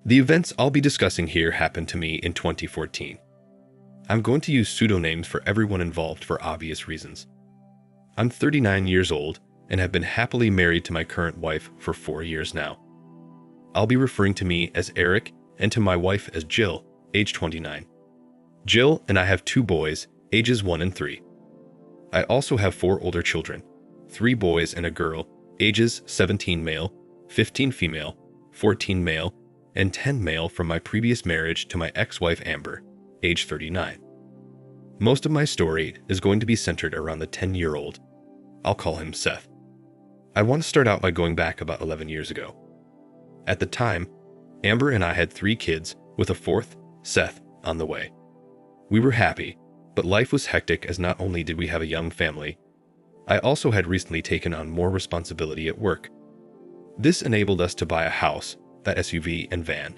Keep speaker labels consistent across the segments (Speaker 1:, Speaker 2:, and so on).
Speaker 1: The events I'll be discussing here happened to me in 2014. I'm going to use pseudonyms for everyone involved for obvious reasons. I'm 39 years old and have been happily married to my current wife for 4 years now. I'll be referring to me as Eric and to my wife as Jill, age 29. Jill and I have 2 boys, ages 1 and 3. I also have 4 older children, 3 boys and a girl, ages 17 male, 15 female, 14 male, and 10 male from my previous marriage to my ex-wife Amber, age 39. Most of my story is going to be centered around the 10-year-old. I'll call him Seth. I want to start out by going back about 11 years ago. At the time, Amber and I had 3 kids with a 4th, Seth, on the way. We were happy, but life was hectic as not only did we have a young family, I also had recently taken on more responsibility at work. This enabled us to buy a house, that SUV and van,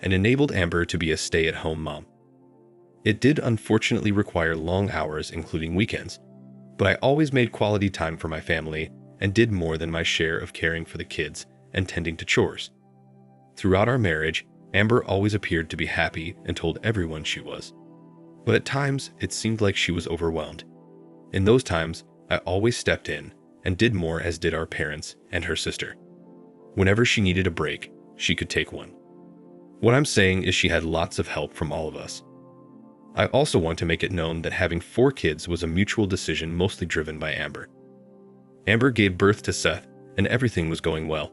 Speaker 1: and enabled Amber to be a stay-at-home mom. It did unfortunately require long hours, including weekends, but I always made quality time for my family and did more than my share of caring for the kids and tending to chores. Throughout our marriage, Amber always appeared to be happy and told everyone she was. But at times, it seemed like she was overwhelmed. In those times, I always stepped in and did more, as did our parents and her sister. Whenever she needed a break, she could take one. What I'm saying is she had lots of help from all of us. I also want to make it known that having 4 kids was a mutual decision mostly driven by Amber. Amber gave birth to Seth, and everything was going well.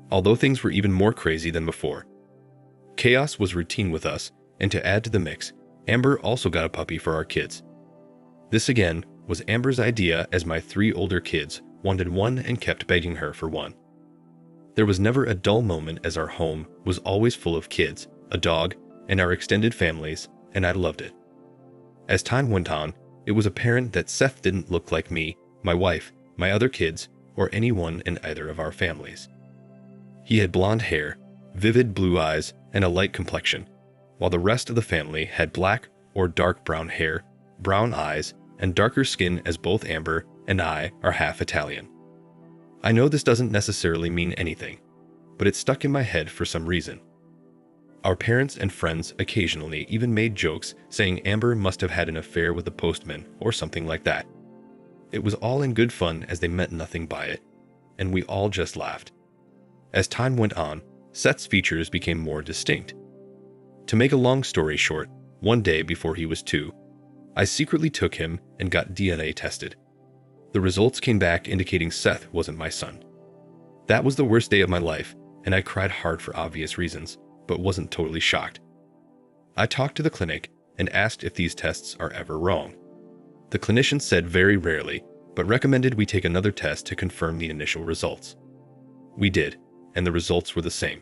Speaker 1: Although things were even more crazy than before. Chaos was routine with us, and to add to the mix, Amber also got a puppy for our kids. This again was Amber's idea, as my 3 older kids wanted one and kept begging her for one. There was never a dull moment, as our home was always full of kids, a dog, and our extended families, and I loved it. As time went on, it was apparent that Seth didn't look like me, my wife, my other kids, or anyone in either of our families. He had blonde hair, vivid blue eyes, and a light complexion, while the rest of the family had black or dark brown hair, brown eyes, and darker skin, as both Amber and I are half Italian. I know this doesn't necessarily mean anything, but it stuck in my head for some reason. Our parents and friends occasionally even made jokes saying Amber must have had an affair with the postman or something like that. It was all in good fun, as they meant nothing by it, and we all just laughed. As time went on, Seth's features became more distinct. To make a long story short, one day before he was 2, I secretly took him and got DNA tested. The results came back indicating Seth wasn't my son. That was the worst day of my life, and I cried hard for obvious reasons, but wasn't totally shocked. I talked to the clinic and asked if these tests are ever wrong. The clinician said very rarely, but recommended we take another test to confirm the initial results. We did, and the results were the same.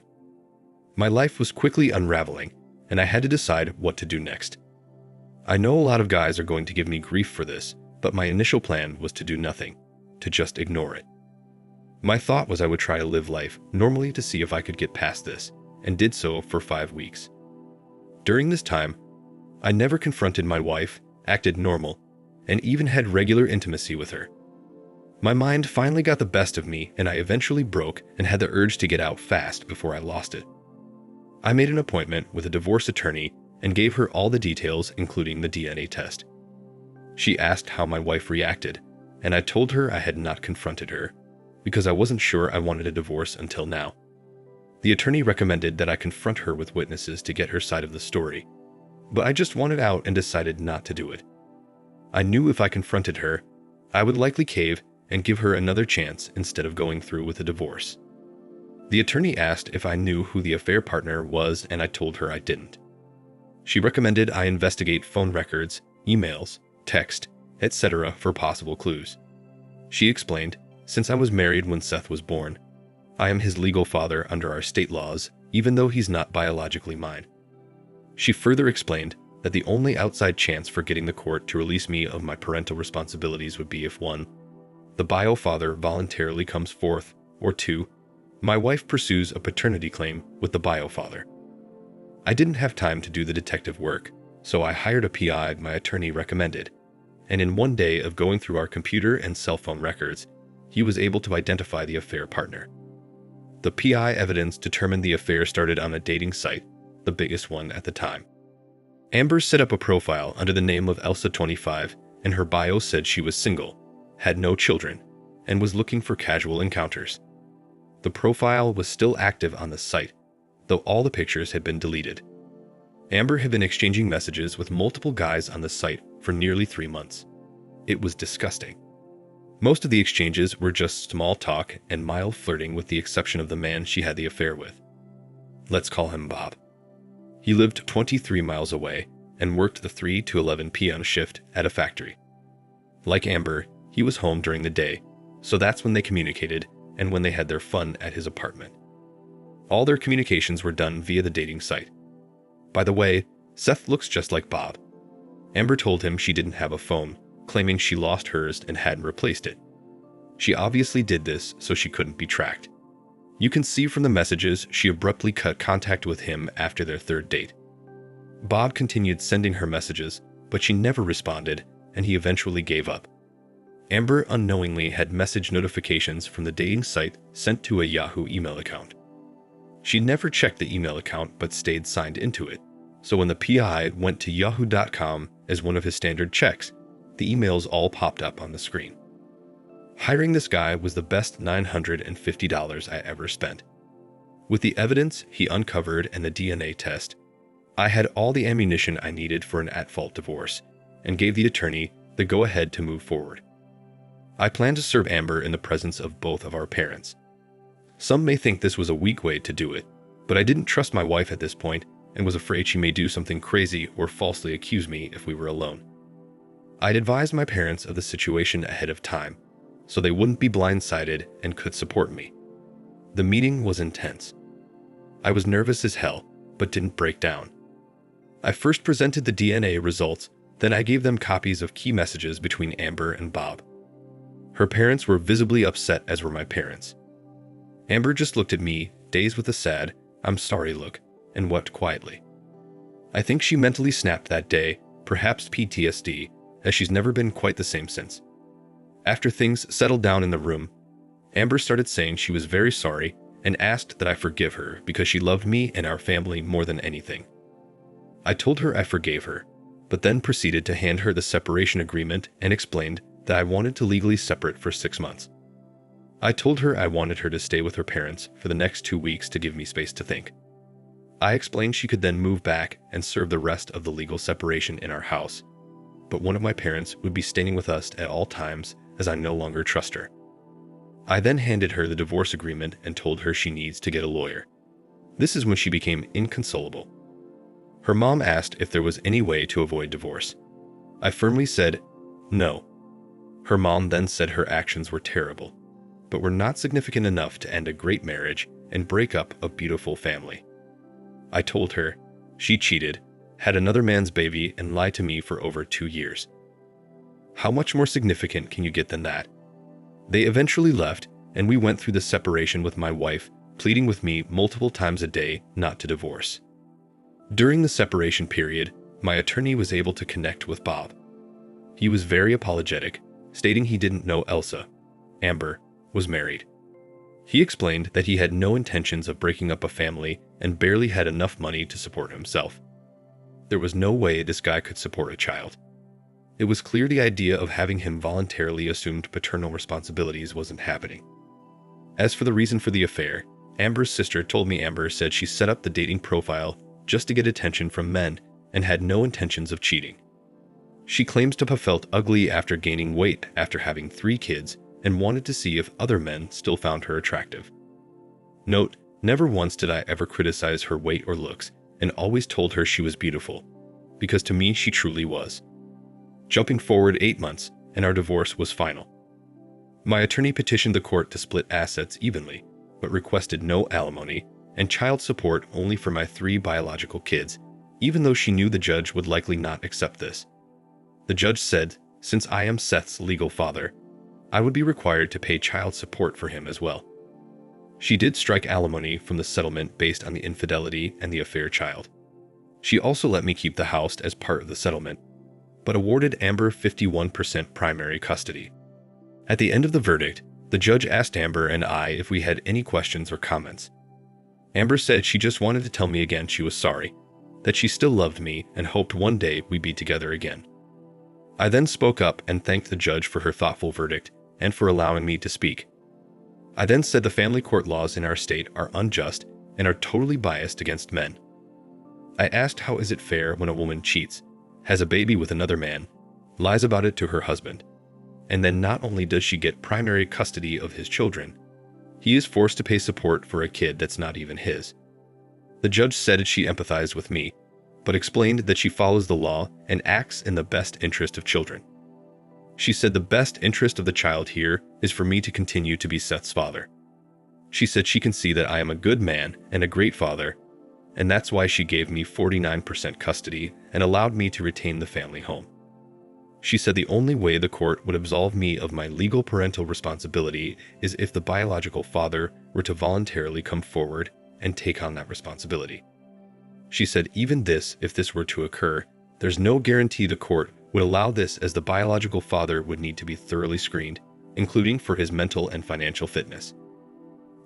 Speaker 1: My life was quickly unraveling, and I had to decide what to do next. I know a lot of guys are going to give me grief for this, but my initial plan was to do nothing, to just ignore it. My thought was I would try to live life normally to see if I could get past this, and did so for 5 weeks. During this time, I never confronted my wife, acted normal, and even had regular intimacy with her. My mind finally got the best of me, and I eventually broke and had the urge to get out fast before I lost it. I made an appointment with a divorce attorney and gave her all the details, including the DNA test. She asked how my wife reacted, and I told her I had not confronted her, because I wasn't sure I wanted a divorce until now. The attorney recommended that I confront her with witnesses to get her side of the story, but I just wanted out and decided not to do it. I knew if I confronted her, I would likely cave and give her another chance instead of going through with a divorce. The attorney asked if I knew who the affair partner was, and I told her I didn't. She recommended I investigate phone records, emails, text, etc. for possible clues. She explained, since I was married when Seth was born, I am his legal father under our state laws, even though he's not biologically mine. She further explained that the only outside chance for getting the court to release me of my parental responsibilities would be if 1, the bio father voluntarily comes forth, or 2, my wife pursues a paternity claim with the bio father. I didn't have time to do the detective work, so I hired a PI my attorney recommended, and in one day of going through our computer and cell phone records, he was able to identify the affair partner. The PI evidence determined the affair started on a dating site, the biggest one at the time. Amber set up a profile under the name of Elsa25, and her bio said she was single, had no children, and was looking for casual encounters. The profile was still active on the site, though all the pictures had been deleted. Amber had been exchanging messages with multiple guys on the site for nearly 3 months. It was disgusting. Most of the exchanges were just small talk and mild flirting, with the exception of the man she had the affair with. Let's call him Bob. He lived 23 miles away and worked the 3 to 11 p.m. shift at a factory. Like Amber, he was home during the day, so that's when they communicated and when they had their fun at his apartment. All their communications were done via the dating site. By the way, Seth looks just like Bob. Amber told him she didn't have a phone, claiming she lost hers and hadn't replaced it. She obviously did this so she couldn't be tracked. You can see from the messages she abruptly cut contact with him after their 3rd date. Bob continued sending her messages, but she never responded, and he eventually gave up. Amber unknowingly had message notifications from the dating site sent to a Yahoo email account. She never checked the email account but stayed signed into it, so when the PI went to yahoo.com as one of his standard checks, the emails all popped up on the screen. Hiring this guy was the best $950 I ever spent. With the evidence he uncovered and the DNA test, I had all the ammunition I needed for an at-fault divorce and gave the attorney the go-ahead to move forward. I planned to serve Amber in the presence of both of our parents. Some may think this was a weak way to do it, but I didn't trust my wife at this point and was afraid she may do something crazy or falsely accuse me if we were alone. I'd advised my parents of the situation ahead of time, so they wouldn't be blindsided and could support me. The meeting was intense. I was nervous as hell, but didn't break down. I first presented the DNA results, then I gave them copies of key messages between Amber and Bob. Her parents were visibly upset, as were my parents. Amber just looked at me, dazed with a sad, "I'm sorry" look, and wept quietly. I think she mentally snapped that day, perhaps PTSD, as she's never been quite the same since. After things settled down in the room, Amber started saying she was very sorry and asked that I forgive her because she loved me and our family more than anything. I told her I forgave her, but then proceeded to hand her the separation agreement and explained that I wanted to legally separate for 6 months. I told her I wanted her to stay with her parents for the next 2 weeks to give me space to think. I explained she could then move back and serve the rest of the legal separation in our house, but one of my parents would be staying with us at all times as I no longer trust her. I then handed her the divorce agreement and told her she needs to get a lawyer. This is when she became inconsolable. Her mom asked if there was any way to avoid divorce. I firmly said no. Her mom then said her actions were terrible, but were not significant enough to end a great marriage and break up a beautiful family. I told her she cheated, had another man's baby, and lied to me for over 2 years. How much more significant can you get than that? They eventually left, and we went through the separation with my wife, pleading with me multiple times a day not to divorce. During the separation period, my attorney was able to connect with Bob. He was very apologetic, stating he didn't know Elsa, Amber, was married. He explained that he had no intentions of breaking up a family and barely had enough money to support himself. There was no way this guy could support a child. It was clear the idea of having him voluntarily assumed paternal responsibilities wasn't happening. As for the reason for the affair, Amber's sister told me Amber said she set up the dating profile just to get attention from men and had no intentions of cheating. She claims to have felt ugly after gaining weight after having 3 kids and wanted to see if other men still found her attractive. Note, never once did I ever criticize her weight or looks, and always told her she was beautiful, because to me she truly was. Jumping forward 8 months, and our divorce was final. My attorney petitioned the court to split assets evenly, but requested no alimony and child support only for my 3 biological kids, even though she knew the judge would likely not accept this. The judge said, since I am Seth's legal father, I would be required to pay child support for him as well. She did strike alimony from the settlement based on the infidelity and the affair child. She also let me keep the house as part of the settlement, but awarded Amber 51% primary custody. At the end of the verdict, the The judge asked Amber and I if we had any questions or comments. Amber said she just wanted to tell me again she was sorry, that she still loved me and hoped one day we'd be together again. I then spoke up and thanked the judge for her thoughtful verdict and for allowing me to speak. I then said the family court laws in our state are unjust and are totally biased against men. I asked how is it fair when a woman cheats, has a baby with another man, lies about it to her husband, and then not only does she get primary custody of his children, he is forced to pay support for a kid that's not even his. The judge said she empathized with me, but explained that she follows the law and acts in the best interest of children. She said the best interest of the child here is for me to continue to be Seth's father. She said she can see that I am a good man and a great father, and that's why she gave me 49% custody and allowed me to retain the family home. She said the only way the court would absolve me of my legal parental responsibility is if the biological father were to voluntarily come forward and take on that responsibility. She said even if this were to occur, there's no guarantee the court would allow this, as the biological father would need to be thoroughly screened, including for his mental and financial fitness.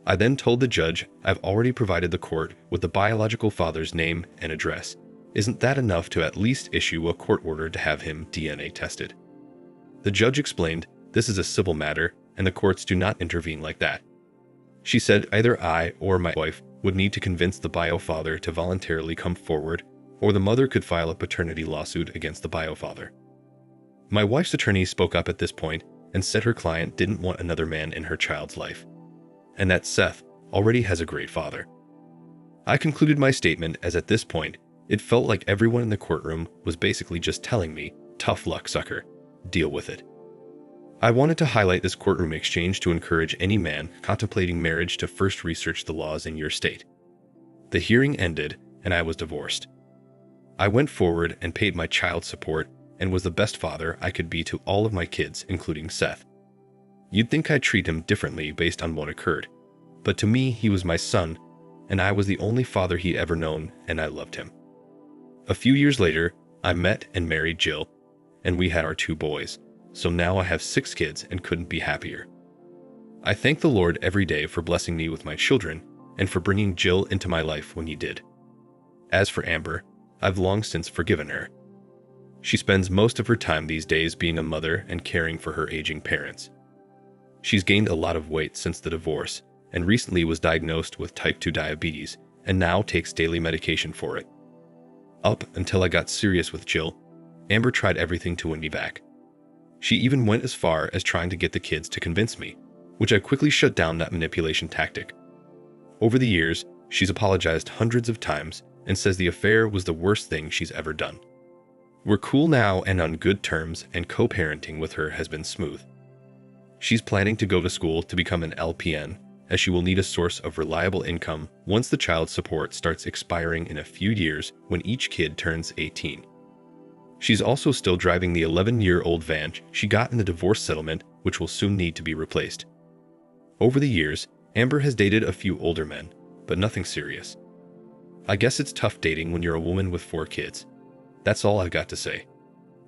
Speaker 1: I then told the judge I've already provided the court with the biological father's name and address. Isn't that enough to at least issue a court order to have him DNA tested? The judge explained this is a civil matter and the courts do not intervene like that. She said either I or my wife would need to convince the bio father to voluntarily come forward, or the mother could file a paternity lawsuit against the bio father. My wife's attorney spoke up at this point and said her client didn't want another man in her child's life, and that Seth already has a great father. I concluded my statement as at this point, it felt like everyone in the courtroom was basically just telling me, tough luck, sucker, deal with it. I wanted to highlight this courtroom exchange to encourage any man contemplating marriage to first research the laws in your state. The hearing ended and I was divorced. I went forward and paid my child support and was the best father I could be to all of my kids, including Seth. You'd think I'd treat him differently based on what occurred, but to me he was my son, and I was the only father he'd ever known, and I loved him. A few years later, I met and married Jill, and we had our 2 boys, so now I have 6 kids and couldn't be happier. I thank the Lord every day for blessing me with my children and for bringing Jill into my life when he did. As for Amber, I've long since forgiven her. She spends most of her time these days being a mother and caring for her aging parents. She's gained a lot of weight since the divorce and recently was diagnosed with type 2 diabetes and now takes daily medication for it. Up until I got serious with Jill, Amber tried everything to win me back. She even went as far as trying to get the kids to convince me, which I quickly shut down that manipulation tactic. Over the years, she's apologized hundreds of times and says the affair was the worst thing she's ever done. We're cool now and on good terms, and co-parenting with her has been smooth. She's planning to go to school to become an LPN, as she will need a source of reliable income once the child support starts expiring in a few years when each kid turns 18. She's also still driving the 11-year-old van she got in the divorce settlement, which will soon need to be replaced. Over the years, Amber has dated a few older men, but nothing serious. I guess it's tough dating when you're a woman with 4 kids. That's all I've got to say.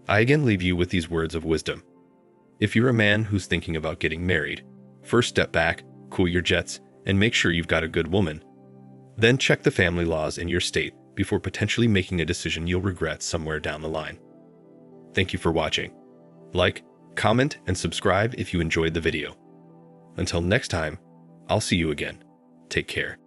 Speaker 1: I again leave you with these words of wisdom. If you're a man who's thinking about getting married, first step back, cool your jets, and make sure you've got a good woman. Then check the family laws in your state before potentially making a decision you'll regret somewhere down the line. Thank you for watching. Like, comment, and subscribe if you enjoyed the video. Until next time, I'll see you again. Take care.